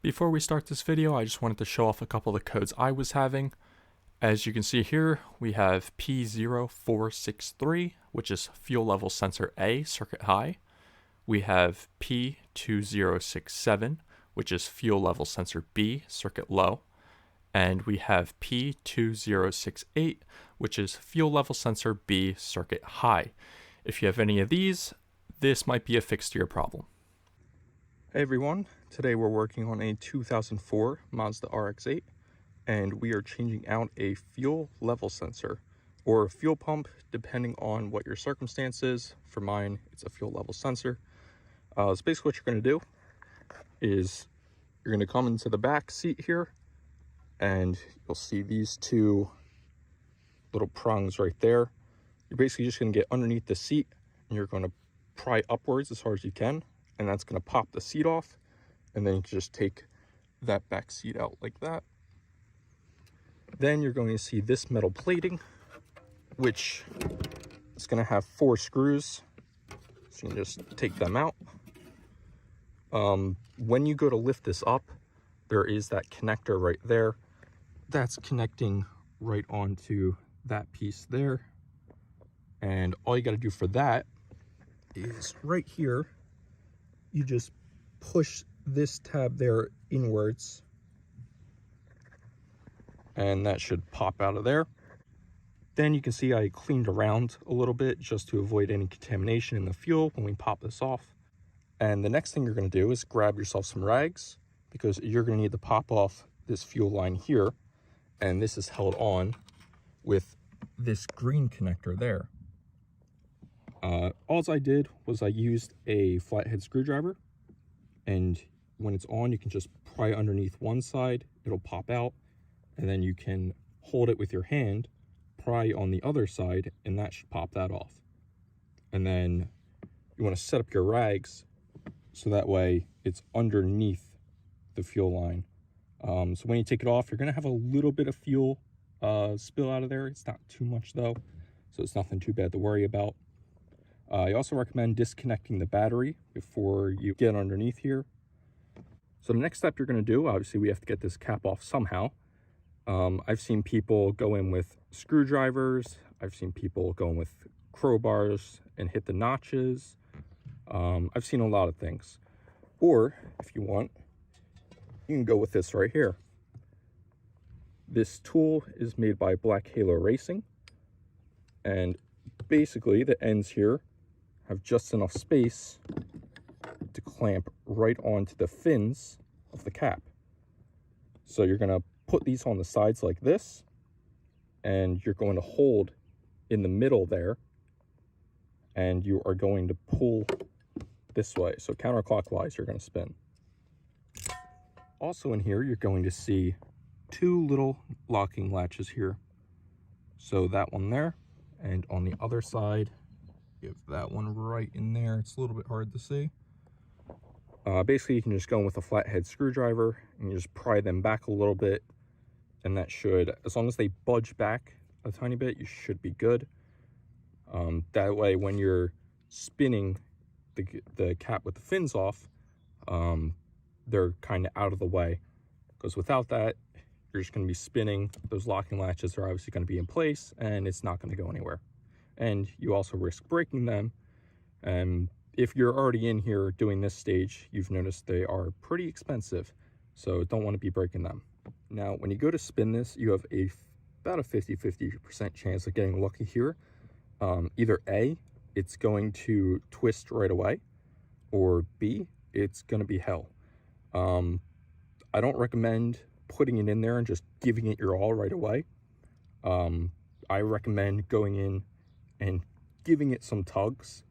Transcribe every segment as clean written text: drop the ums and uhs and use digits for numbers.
Before we start this video, I just wanted to show off a couple of the codes I was having. As you can see here, we have P0463, which is fuel level sensor A, circuit high. We have P2067, which is fuel level sensor B, circuit low. And we have P2068, which is fuel level sensor B, circuit high. If you have any of these, this might be a fix to your problem. Hey everyone, today we're working on a 2004 Mazda Rx-8, and we are changing out a fuel level sensor or a fuel pump depending on what your circumstance is. For mine, it's a fuel level sensor. So basically what you're going to do is you're going to come into the back seat here, and you'll see these two little prongs right there. You're basically just going to get underneath the seat and you're going to pry upwards as hard as you can, and that's going to pop the seat off, and then you can just take that back seat out like that. Then you're going to see this metal plating, which is going to have 4 screws, so you can just take them out. When you go to lift this up, there is that connector right there that's connecting right onto that piece there, and all you got to do for that is right here, you just push this tab there inwards, and that should pop out of there. Then you can see I cleaned around a little bit just to avoid any contamination in the fuel when we pop this off. And the next thing you're going to do is grab yourself some rags, because you're going to need to pop off this fuel line here, and this is held on with this green connector there. All I did was I used a flathead screwdriver, and when it's on, you can just pry underneath one side, it'll pop out, and then you can hold it with your hand, pry on the other side, and that should pop that off. And then you want to set up your rags so that way it's underneath the fuel line. So when you take it off, you're going to have a little bit of fuel spill out of there. It's not too much though, so it's nothing too bad to worry about. I also recommend disconnecting the battery before you get underneath here. So the next step you're going to do, obviously we have to get this cap off somehow. I've seen people go in with screwdrivers. I've seen people go in with crowbars and hit the notches. I've seen a lot of things. Or if you want, you can go with this right here. This tool is made by Black Halo Racing, and basically the ends here have just enough space to clamp right onto the fins of the cap. So you're going to put these on the sides like this, and you're going to hold in the middle there, and you are going to pull this way. So counterclockwise, you're going to spin. Also in here, you're going to see 2 little locking latches here. So that one there, and on the other side, you have that one right in there. It's a little bit hard to see. Basically, you can just go in with a flathead screwdriver and you just pry them back a little bit, and that should, as long as they budge back a tiny bit, you should be good. That way, when you're spinning the cap with the fins off, they're kind of out of the way, because without that, you're just going to be spinning. Those locking latches are obviously going to be in place, and it's not going to go anywhere. And you also risk breaking them. And if you're already in here doing this stage, you've noticed they are pretty expensive, so don't want to be breaking them. Now, when you go to spin this, you have about a 50% chance of getting lucky here. Either A, it's going to twist right away, or B, it's going to be hell. I don't recommend putting it in there and just giving it your all right away. I recommend going in and giving it some tugs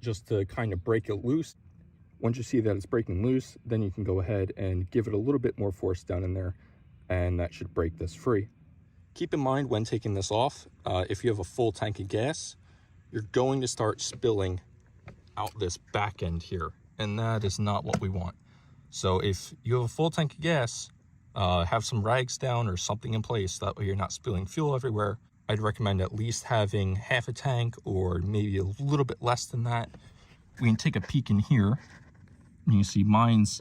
just to kind of break it loose. Once you see that it's breaking loose, then you can go ahead and give it a little bit more force down in there, and that should break this free. Keep in mind when taking this off, if you have a full tank of gas, you're going to start spilling out this back end here, and that is not what we want. So if you have a full tank of gas, have some rags down or something in place, that way you're not spilling fuel everywhere. I'd recommend at least having half a tank, or maybe a little bit less than that. We can take a peek in here, and you see mine's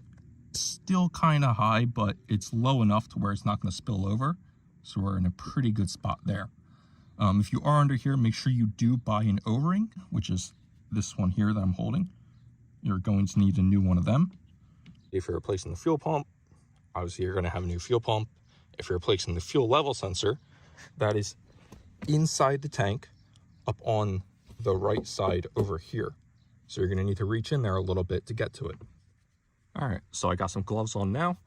Still kind of high, but it's low enough to where it's not going to spill over. So we're in a pretty good spot there. If you are under here, make sure you do buy an O-ring, which is this one here that I'm holding. You're going to need a new one of them. If you're replacing the fuel pump, obviously you're going to have a new fuel pump. If you're replacing the fuel level sensor, that is inside the tank up on the right side over here. So you're going to need to reach in there a little bit to get to it. All right, so I got some gloves on now.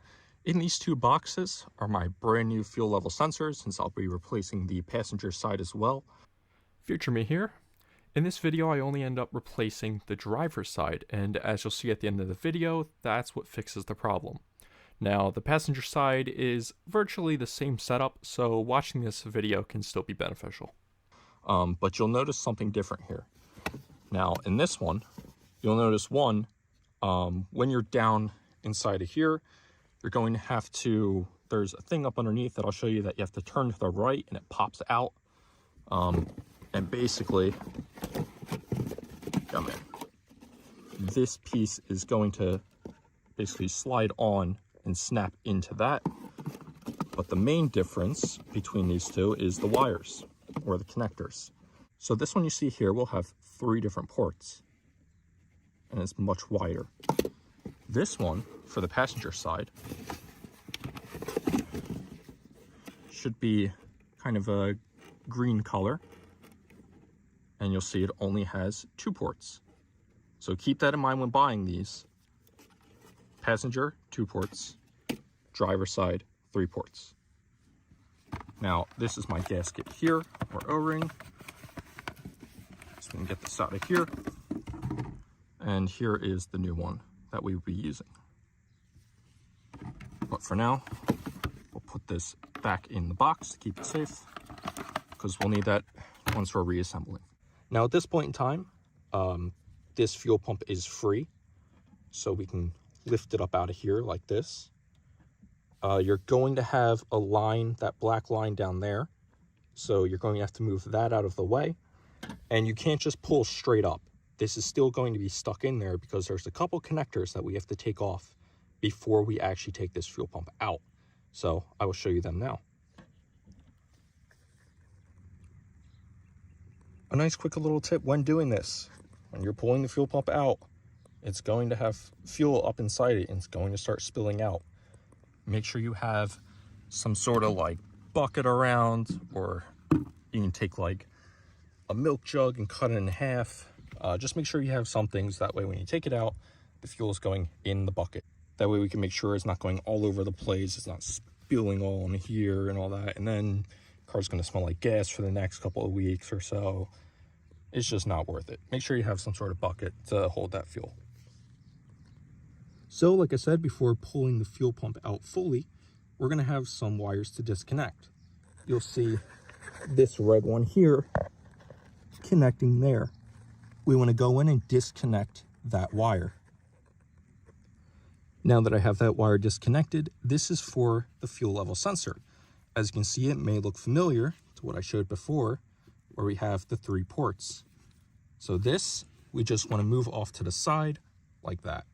In these two boxes are my brand new fuel level sensors, since I'll be replacing the passenger side as well. Future me here. In this video, I only end up replacing the driver's side, and as you'll see at the end of the video, that's what fixes the problem. Now, the passenger side is virtually the same setup, so watching this video can still be beneficial. But you'll notice something different here. Now, in this one, you'll notice one, when you're down inside of here, you're going to have to, there's a thing up underneath that I'll show you that you have to turn to the right and it pops out. And basically, come in. This piece is going to basically slide on and snap into that. But the main difference between these two is the wires or the connectors. So this one you see here will have 3 different ports and it's much wider. This one for the passenger side should be kind of a green color, and you'll see it only has 2 ports. So keep that in mind when buying these. Passenger, 2 ports. Driver side, 3 ports. Now, this is my gasket here, or O-ring. So we can get this out of here. And here is the new one that we will be using. But for now, we'll put this back in the box to keep it safe, because we'll need that once we're reassembling. Now at this point in time, this fuel pump is free, so we can lift it up out of here like this. You're going to have a line, that black line down there, so you're going to have to move that out of the way, and you can't just pull straight up. This is still going to be stuck in there because there's a couple connectors that we have to take off before we actually take this fuel pump out. So I will show you them now. A nice quick little tip when doing this: when you're pulling the fuel pump out, it's going to have fuel up inside it and it's going to start spilling out. Make sure you have some sort of like bucket around, or you can take like a milk jug and cut it in half. Just make sure you have some things, that way when you take it out, the fuel is going in the bucket. That way we can make sure it's not going all over the place, it's not spilling all in here and all that, and then the car's going to smell like gas for the next couple of weeks or so. It's just not worth it. Make sure you have some sort of bucket to hold that fuel. So like I said, before pulling the fuel pump out fully, we're going to have some wires to disconnect. You'll see this red one here connecting there. We want to go in and disconnect that wire. Now that I have that wire disconnected, this is for the fuel level sensor. As you can see, it may look familiar to what I showed before, where we have the 3 ports. So this, we just want to move off to the side like that.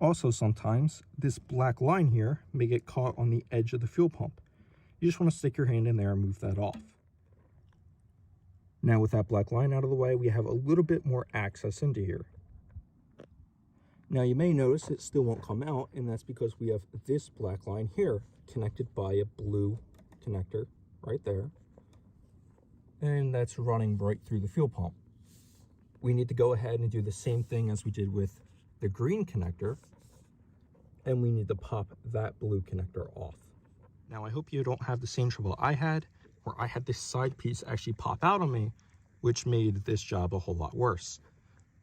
Also, sometimes this black line here may get caught on the edge of the fuel pump. You just want to stick your hand in there and move that off. Now with that black line out of the way, we have a little bit more access into here. Now you may notice it still won't come out, and that's because we have this black line here connected by a blue connector right there. And that's running right through the fuel pump. We need to go ahead and do the same thing as we did with the green connector, and we need to pop that blue connector off. Now I hope you don't have the same trouble I had, where I had this side piece actually pop out on me, which made this job a whole lot worse.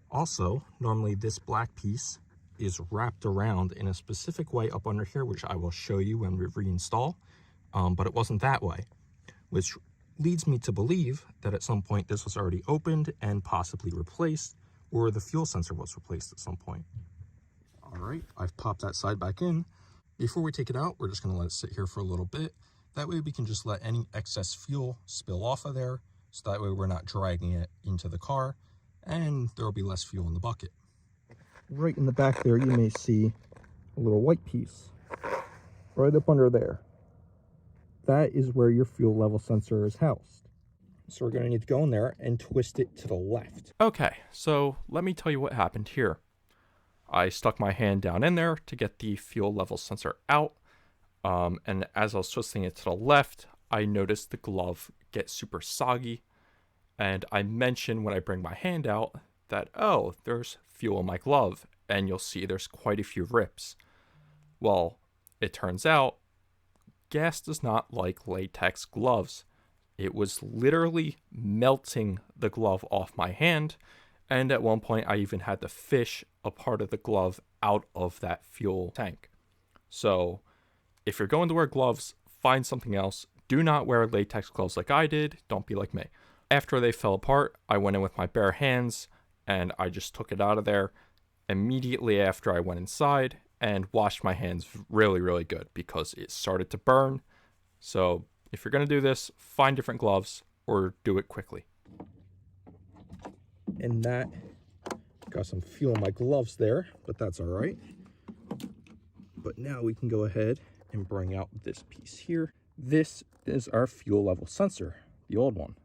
Also, normally this black piece is wrapped around in a specific way up under here, which I will show you when we reinstall, but it wasn't that way, which leads me to believe that at some point this was already opened and possibly replaced, or the fuel sensor was replaced at some point. All right, I've popped that side back in. Before we take it out, we're just going to let it sit here for a little bit. That way we can just let any excess fuel spill off of there, so that way we're not dragging it into the car, and there will be less fuel in the bucket. right in the back there, you may see a little white piece right up under there. That is where your fuel level sensor is housed. So we're going to need to go in there and twist it to the left. Okay, so let me tell you what happened here. I stuck my hand down in there to get the fuel level sensor out, and as I was twisting it to the left, I noticed the glove get super soggy, and I mentioned when I bring my hand out that, oh, there's fuel in my glove, and you'll see there's quite a few rips. Well, it turns out gas does not like latex gloves. It was literally melting the glove off my hand, and at one point I even had to fish a part of the glove out of that fuel tank. So if you're going to wear gloves, find something else. Do not wear latex gloves like I did. Don't be like me. After they fell apart, I went in with my bare hands and I just took it out of there immediately after I went inside and washed my hands really, really good because it started to burn. So if you're going to do this, find different gloves or do it quickly. And that got some fuel in my gloves there, but that's all right. But now we can go ahead and bring out this piece here. This is our fuel level sensor, the old one.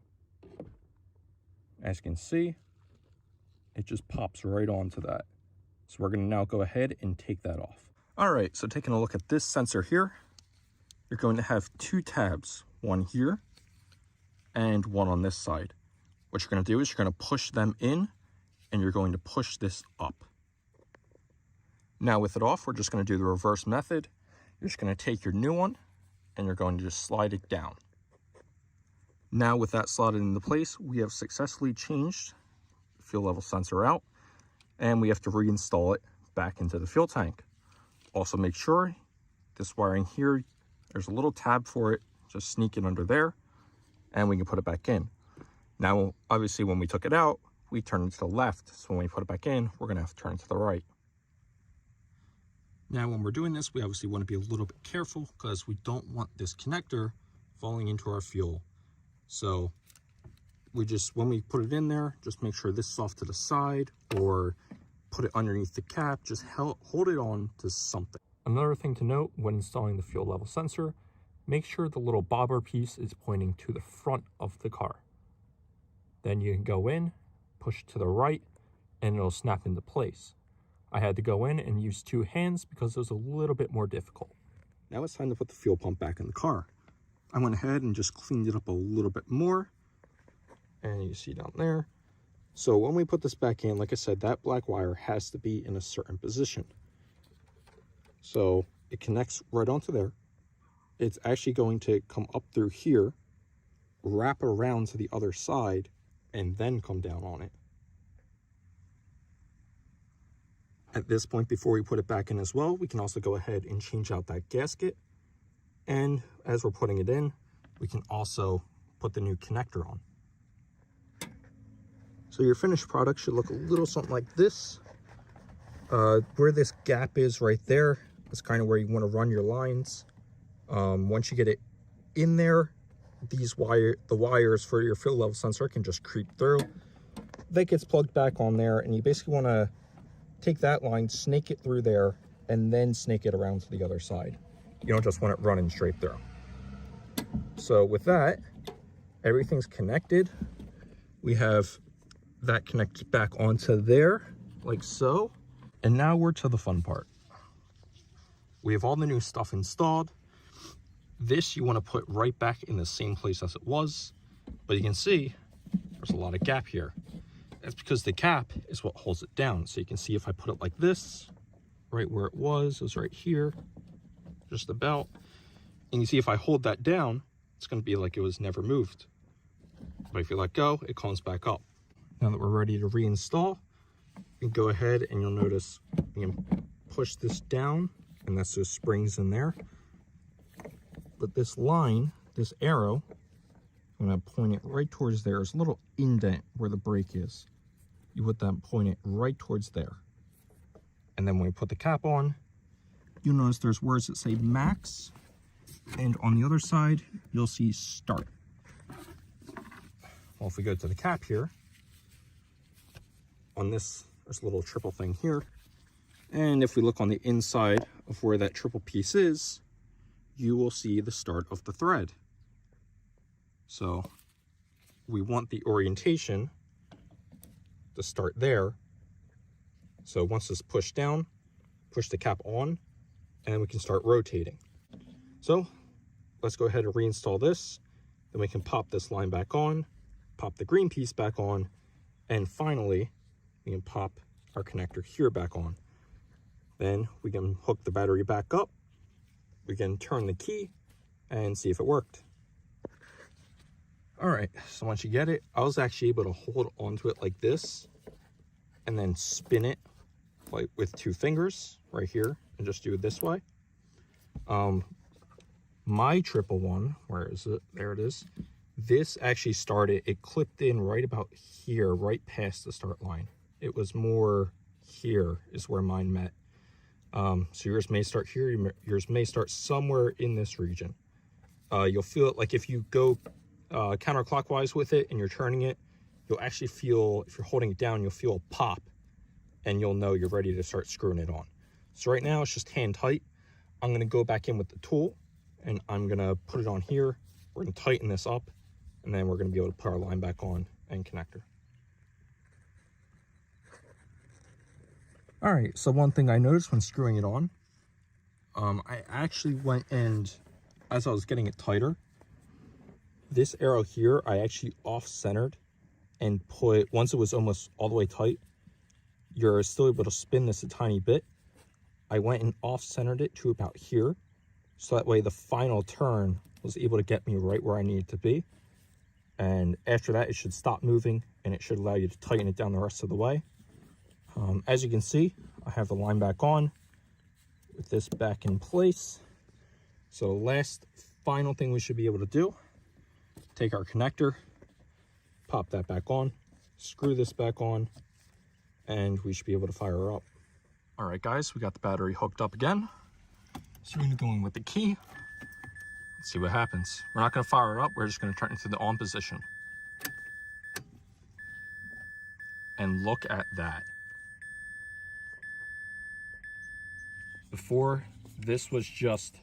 As you can see, it just pops right onto that. So we're going to now go ahead and take that off. All right, so taking a look at this sensor here, you're going to have two tabs, one here and one on this side. What you're going to do is you're going to push them in and you're going to push this up. Now with it off, we're just going to do the reverse method. You're just going to take your new one and you're going to just slide it down. Now with that slotted into place, we have successfully changed the fuel level sensor out and we have to reinstall it back into the fuel tank. Also make sure this wiring here, there's a little tab for it, just sneak it under there and we can put it back in. Now, obviously when we took it out, we turned it to the left. So when we put it back in, we're gonna have to turn it to the right. Now, when we're doing this, we obviously want to be a little bit careful because we don't want this connector falling into our fuel. So we just, when we put it in there, just make sure this is off to the side or put it underneath the cap, just hold it on to something. Another thing to note when installing the fuel level sensor, make sure the little bobber piece is pointing to the front of the car. Then you can go in, push to the right, and it'll snap into place. I had to go in and use two hands because it was a little bit more difficult. Now it's time to put the fuel pump back in the car. I went ahead and just cleaned it up a little bit more. And you see down there. So when we put this back in, like I said, that black wire has to be in a certain position. So it connects right onto there. It's actually going to come up through here, wrap around to the other side, and then come down on it. At this point, before we put it back in as well, we can also go ahead and change out that gasket. And as we're putting it in, we can also put the new connector on. So your finished product should look a little something like this. Where this gap is right there, is kind of where you want to run your lines. Once you get it in there, the wires for your fuel level sensor can just creep through. That gets plugged back on there, and you basically want to take that line, snake it through there, and then snake it around to the other side. You don't just want it running straight through. So with that, everything's connected. We have that connected back onto there, like so. And now we're to the fun part. We have all the new stuff installed. This you want to put right back in the same place as it was, but you can see there's a lot of gap here. That's because the cap is what holds it down. So you can see if I put it like this, right where it was right here, just about. And you see if I hold that down, it's going to be like it was never moved. But if you let go, it comes back up. Now that we're ready to reinstall, you can go ahead and you'll notice you can push this down, and that's those springs in there. But this line, this arrow, I'm going to point it right towards there. There's a little indent where the brake is. You put that, point it right towards there. And then when we put the cap on, you'll notice there's words that say max. And on the other side, you'll see start. Well, if we go to the cap here, on this, there's a little triple thing here. And if we look on the inside of where that triple piece is, you will see the start of the thread. So we want the orientation to start there. So once it's pushed down, push the cap on, and then we can start rotating. So let's go ahead and reinstall this. Then we can pop this line back on, pop the green piece back on, and finally we can pop our connector here back on. Then we can hook the battery back up. We can turn the key and see if it worked. All right, so once you get it, I was actually able to hold onto it like this and then spin it like with 2 fingers right here and just do it this way. My triple one, where is it? There it is. This actually started, it clipped in right about here, right past the start line. It was more here is where mine met. So yours may start here, yours may start somewhere in this region. You'll feel it, like if you go counterclockwise with it and you're turning it, you'll actually feel, if you're holding it down, you'll feel a pop and you'll know you're ready to start screwing it on. So right now it's just hand tight. I'm gonna go back in with the tool and I'm gonna put it on here. We're gonna tighten this up and then we're gonna be able to put our line back on and connector. All right, so one thing I noticed when screwing it on, I actually went and, as I was getting it tighter, this arrow here, I actually off-centered and put, once it was almost all the way tight, you're still able to spin this a tiny bit. I went and off-centered it to about here, so that way the final turn was able to get me right where I needed to be. And after that, it should stop moving and it should allow you to tighten it down the rest of the way. As you can see, I have the line back on with this back in place. So the last final thing we should be able to do, take our connector, pop that back on, screw this back on, and we should be able to fire her up. All right, guys, we got the battery hooked up again. So we're gonna go in with the key. Let's see what happens. We're not gonna fire her up, we're just gonna turn it to the on position. And look at that. Before, this was just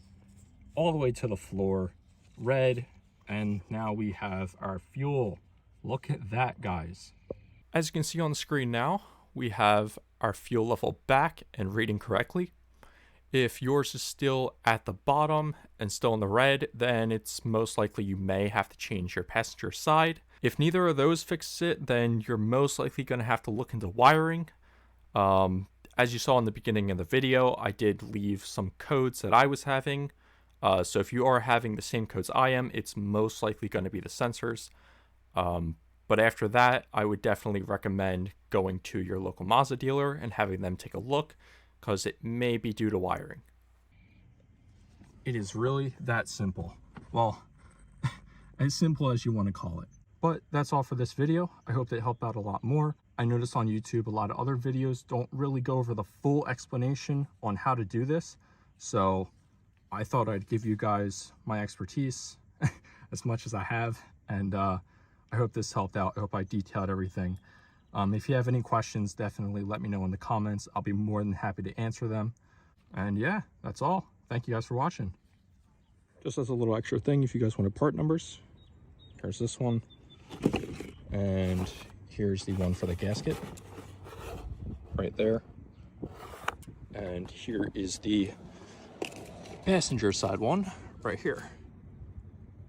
all the way to the floor, red, and now we have our fuel. Look at that, guys. As you can see on the screen now, we have our fuel level back and reading correctly. If yours is still at the bottom and still in the red, then it's most likely you may have to change your passenger side. If neither of those fixes it, then you're most likely going to have to look into wiring. As you saw in the beginning of the video, I did leave some codes that I was having. So if you are having the same codes I am, it's most likely going to be the sensors. But after that, I would definitely recommend going to your local Mazda dealer and having them take a look, because it may be due to wiring. It is really that simple. Well, as simple as you want to call it. But that's all for this video. I hope that helped out a lot more. I noticed on YouTube a lot of other videos don't really go over the full explanation on how to do this. So I thought I'd give you guys my expertise as much as I have. And I hope this helped out. I hope I detailed everything. If you have any questions, definitely let me know in the comments. I'll be more than happy to answer them. And yeah, that's all. Thank you guys for watching. Just as a little extra thing, if you guys want part numbers, here's this one. And here's the one for the gasket right there. And here is the passenger side one right here.